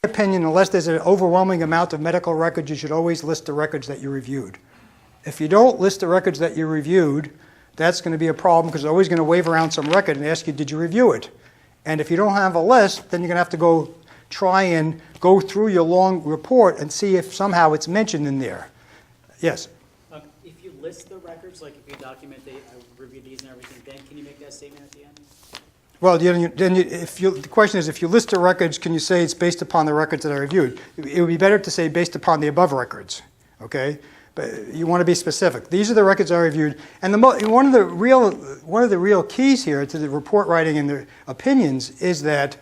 opinion, unless there's an overwhelming amount of medical records, you should always list the records that you reviewed. If you don't list the records that you reviewed, that's going to be a problem because they're always going to wave around some record and ask you, did you review it? And if you don't have a list, then you're going to have to go try and go through your long report and see if somehow it's mentioned in there. Yes? If you list the records, like if you document, I reviewed these and everything, then can you make that statement at the end? Well, the question is, if you list the records, can you say it's based upon the records that I reviewed? It would be better to say based upon the above records, okay? But you want to be specific. These are the records I reviewed, and one of the real keys here to the report writing and the opinions is that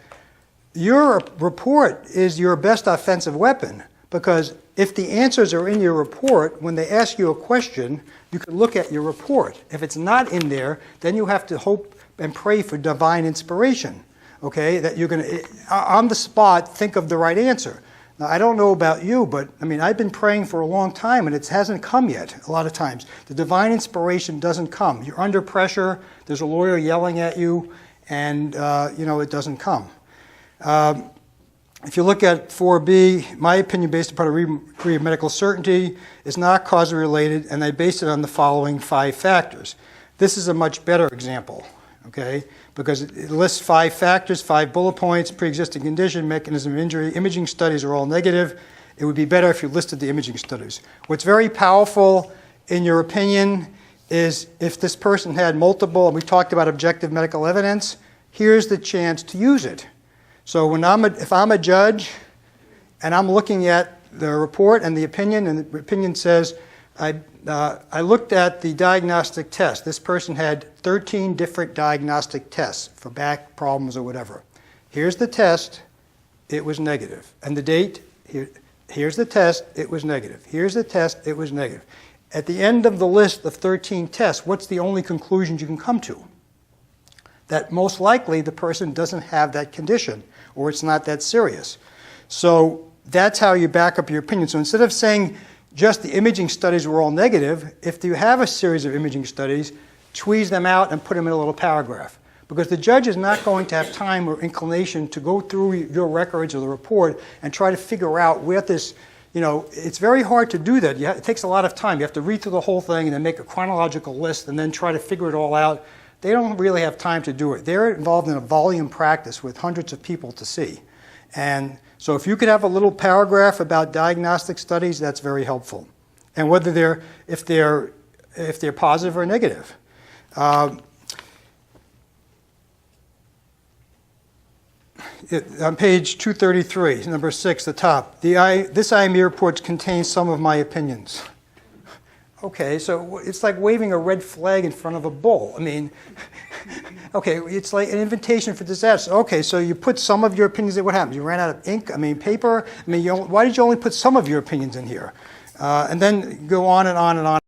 your report is your best offensive weapon, because if the answers are in your report, when they ask you a question, you can look at your report. If it's not in there, then you have to hope and pray for divine inspiration, okay? That you're going to, on the spot, think of the right answer. Now, I don't know about you, but I mean, I've been praying for a long time and it hasn't come yet a lot of times. The divine inspiration doesn't come. You're under pressure, there's a lawyer yelling at you, and it doesn't come. If you look at 4B, my opinion based upon a degree of medical certainty is not causally related, and I based it on the following 5 factors. This is a much better example. Okay, because it lists 5 factors, 5 bullet points, pre-existing condition, mechanism of injury, imaging studies are all negative. It would be better if you listed the imaging studies. What's very powerful in your opinion is if this person had multiple, and we talked about objective medical evidence, here's the chance to use it. So if I'm a judge and I'm looking at the report and the opinion says, I looked at the diagnostic test. This person had 13 different diagnostic tests for back problems or whatever. Here's the test, it was negative. And the date, here's the test, it was negative. Here's the test, it was negative. At the end of the list of 13 tests, what's the only conclusion you can come to? That most likely the person doesn't have that condition, or it's not that serious. So that's how you back up your opinion. So instead of saying just the imaging studies were all negative, if you have a series of imaging studies, tweeze them out and put them in a little paragraph. Because the judge is not going to have time or inclination to go through your records or the report and try to figure out where this, it's very hard to do that. It takes a lot of time. You have to read through the whole thing and then make a chronological list and then try to figure it all out. They don't really have time to do it. They're involved in a volume practice with hundreds of people to see. And so if you could have a little paragraph about diagnostic studies, that's very helpful. And whether if they're positive or negative. On page 233, number 6, the top, this IME report contains some of my opinions. Okay, so it's like waving a red flag in front of a bull. I mean, okay, it's like an invitation for disaster. Okay, so you put some of your opinions in. What happened? You ran out of ink? I mean, paper? I mean, why did you only put some of your opinions in here? And then go on and on and on.